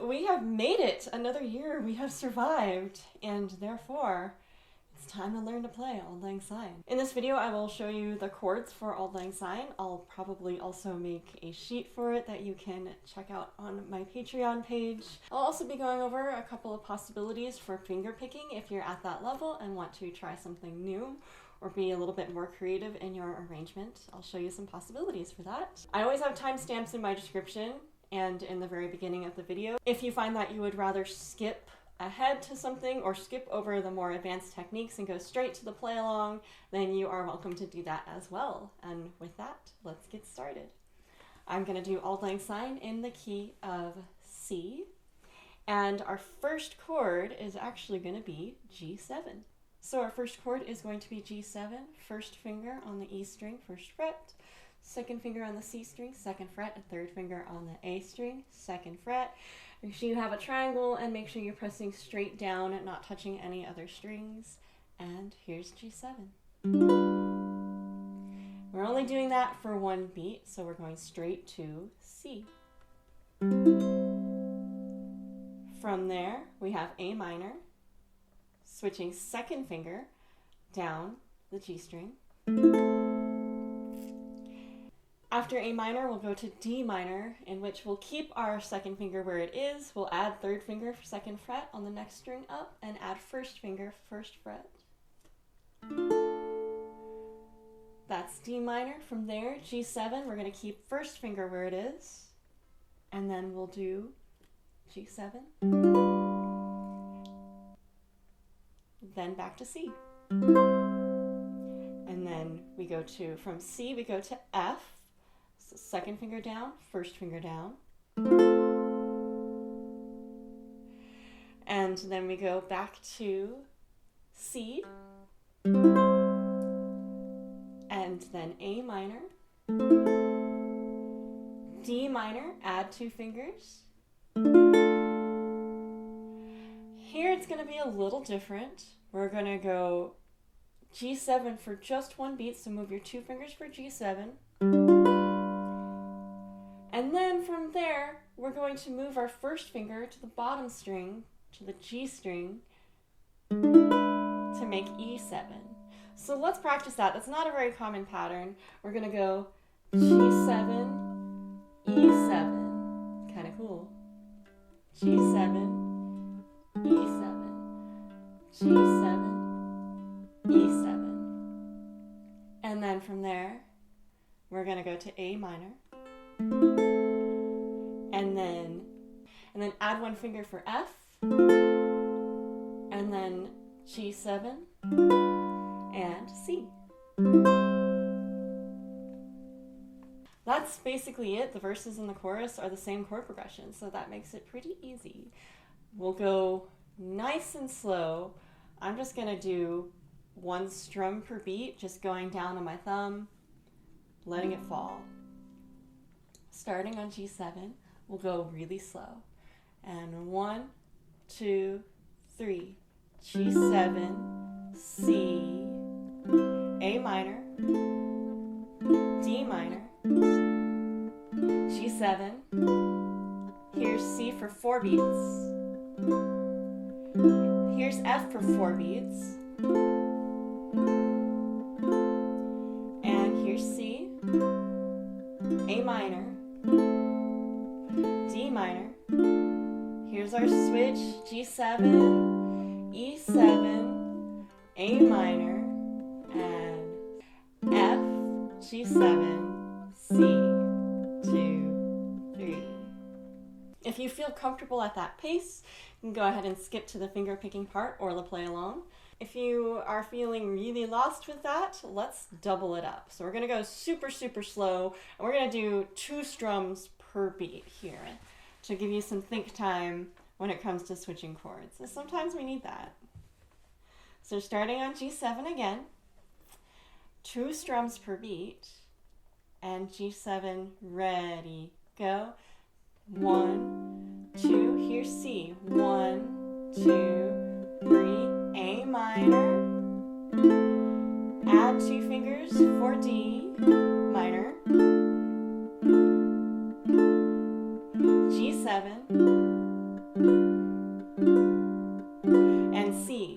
we have made it another year. We have survived, and therefore it's time to learn to play Auld Lang Syne. In this video, I will show you the chords for Auld Lang Syne. I'll probably also make a sheet for it that you can check out on my Patreon page. I'll also be going over a couple of possibilities for finger picking if you're at that level and want to try something new or be a little bit more creative in your arrangement. I'll show you some possibilities for that. I always have timestamps in my description and in the very beginning of the video. If you find that you would rather skip ahead to something or skip over the more advanced techniques and go straight to the play along, then you are welcome to do that as well. And with that, let's get started. I'm gonna do Auld Lang Syne in the key of C, and our first chord is actually gonna be G7. So our first chord is going to be G7, first finger on the E string, first fret, second finger on the C string, second fret, and third finger on the A string, second fret. Make sure you have a triangle and make sure you're pressing straight down and not touching any other strings. And here's G7. We're only doing that for one beat, so we're going straight to C. From there, we have A minor, switching second finger down the G string. After A minor, we'll go to D minor, in which we'll keep our second finger where it is. We'll add third finger for second fret on the next string up and add first finger first fret. That's D minor. From there, G7, we're going to keep first finger where it is, and then we'll do G7. Then back to C. And then we go to, from C, we go to F. So second finger down, first finger down. And then we go back to C. And then A minor. D minor, add two fingers. Here it's going to be a little different. We're going to go G7 for just one beat, so move your two fingers for G7. And then from there, we're going to move our first finger to the bottom string, to the G string, to make E7. So let's practice that. That's not a very common pattern. We're going to go G7, E7. Kind of cool. G7, E7, G7, E7. And then from there, we're going to go to A minor. And then add one finger for F. And then G7 and C. That's basically it. The verses and the chorus are the same chord progression, so that makes it pretty easy. We'll go nice and slow. I'm just gonna do one strum per beat, just going down on my thumb, letting it fall. Starting on G7, we'll go really slow. And 1, 2, 3. G7, C, A minor, D minor, G7. Here's C for 4 beats. Here's F for 4 beats. And here's C, A minor, D minor. Here's our switch, G7, E7, A minor, and F, G7, C, 2, 3. If you feel comfortable at that pace, you can go ahead and skip to the finger picking part or the play along. If you are feeling really lost with that, let's double it up. So we're gonna go super, super slow, and we're gonna do 2 strums per beat here to give you some think time when it comes to switching chords. So sometimes we need that. So starting on G7 again, 2 strums per beat, and G7, ready, go. 1, 2, here's C. 1, 2, 3, A minor. Add 2 fingers for D minor. G7, and C.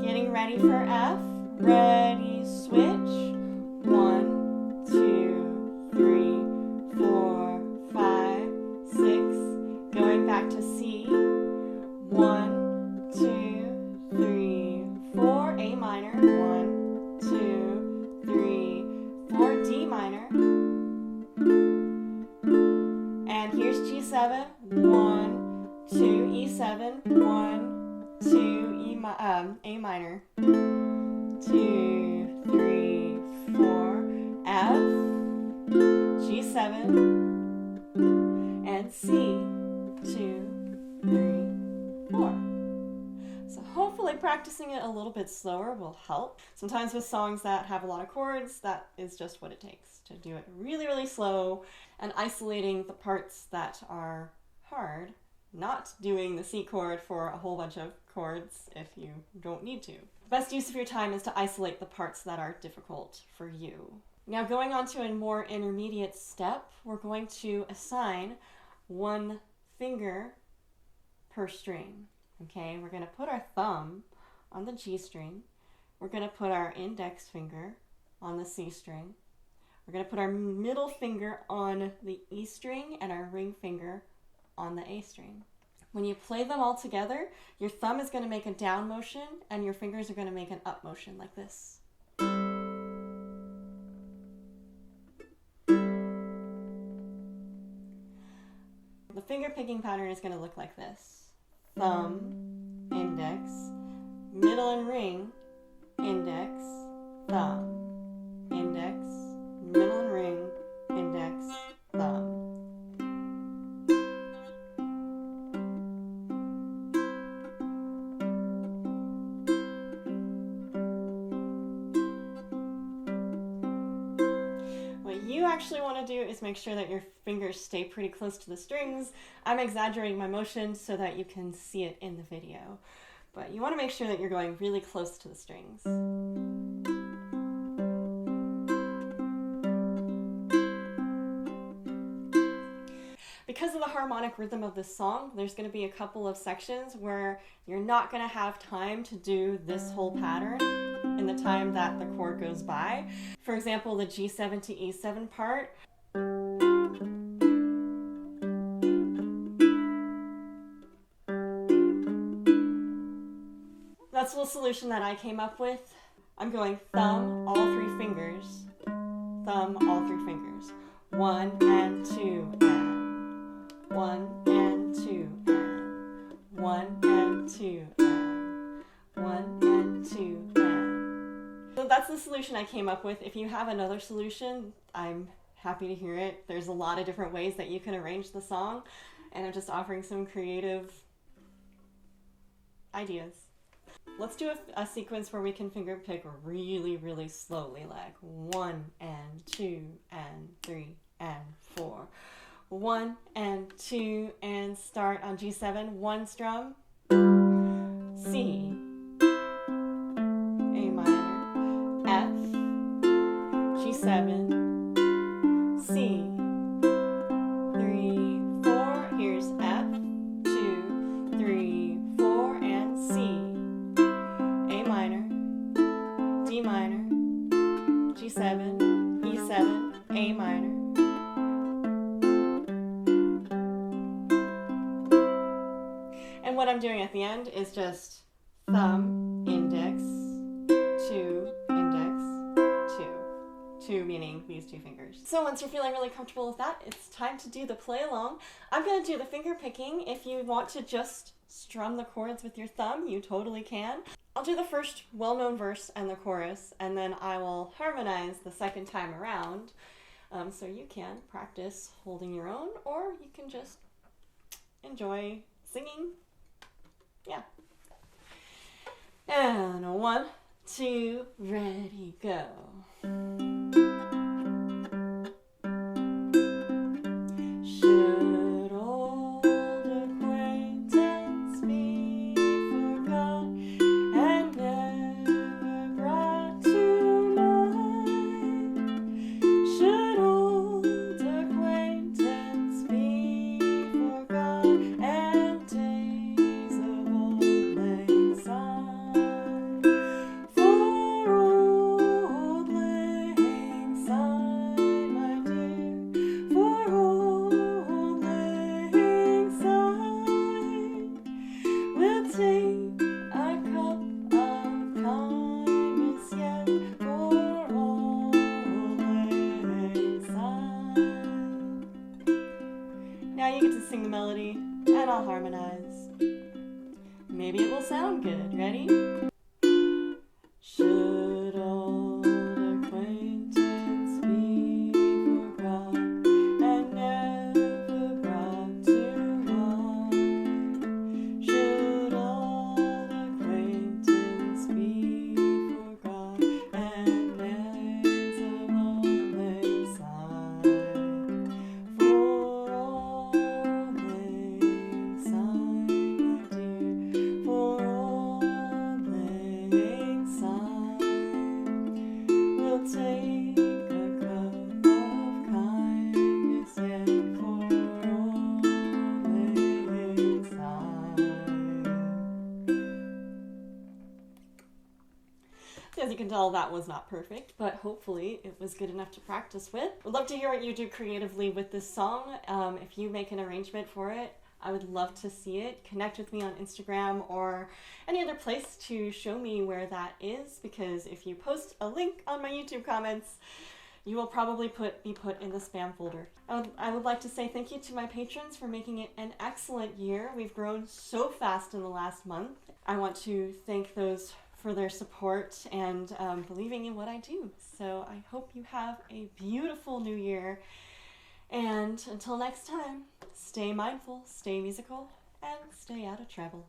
Getting ready for F. Ready, switch. 1, 2, 3, 4, 5, 6. Going back to C. 1, 2, 3, 4. A minor. 1, 2, 3, 4. D minor. And here's G7. 1, 2, E7. 1, 2, A minor. 2, 3, 4. F. G7 and C. 2, 3, 4. So hopefully practicing it a little bit slower will help. Sometimes with songs that have a lot of chords, that is just what it takes to do it really, really slow and isolating the parts that are hard, not doing the C chord for a whole bunch of chords if you don't need to. The best use of your time is to isolate the parts that are difficult for you. Now going on to a more intermediate step, we're going to assign one finger per string. Okay, we're going to put our thumb on the G string. We're going to put our index finger on the C string. We're going to put our middle finger on the E string and our ring finger on the A string. When you play them all together, your thumb is going to make a down motion and your fingers are going to make an up motion like this. The finger picking pattern is going to look like this. Thumb, index, middle and ring, index, thumb, index, middle and ring, index, thumb. What you actually want to do is make sure that your fingers stay pretty close to the strings. I'm exaggerating my motion so that you can see it in the video, but you want to make sure that you're going really close to the strings. Because of the harmonic rhythm of this song, there's going to be a couple of sections where you're not going to have time to do this whole pattern in the time that the chord goes by. For example, the G7 to E7 part. That's the solution that I came up with. I'm going thumb, all three fingers, thumb, all three fingers. 1 and 2 and 1 and 2 and 1 and 2 and 1 and 2 and. So that's the solution I came up with. If you have another solution, I'm happy to hear it. There's a lot of different ways that you can arrange the song, and I'm just offering some creative ideas. Let's do a sequence where we can finger pick really, really slowly, like 1 and 2 and 3 and 4. 1 and 2 and start on G7, 1 strum, C, A minor, F, G7, C, 3, 4, here's F, 2, 3, 4, and C. A minor, D minor, G7, E7, A minor. And what I'm doing at the end is just thumb, index, 2, index, 2. 2 meaning these two fingers. So once you're feeling really comfortable with that, it's time to do the play along. I'm going to do the finger picking. If you want to just strum the chords with your thumb, you totally can. I'll do the first well-known verse and the chorus, and then I will harmonize the second time around. So you can practice holding your own, or you can just enjoy singing. Yeah. And 1, 2, ready, go. Should old acquaintance be forgot and never brought to mind? Should old acquaintance sing the melody, and I'll harmonize. Maybe it will sound good. Ready? Should old acquaintance be forgot and never brought to mind? Should old acquaintance be forgot and there's a lonely sigh for Auld Lang Syne, my dear, for Auld Lang Syne. We'll take a cup of kindness yet for Auld Lang Syne. As you can tell, that was not perfect, but hopefully it was good enough to practice with. I'd love to hear what you do creatively with this song. If you make an arrangement for it, I would love to see it. Connect with me on Instagram or any other place to show me where that is, because if you post a link on my YouTube comments, you will probably be put in the spam folder. I would like to say thank you to my patrons for making it an excellent year. We've grown so fast in the last month. I want to thank those for their support and believing in what I do. So I hope you have a beautiful new year. And until next time, stay mindful, stay musical, and stay out of trouble.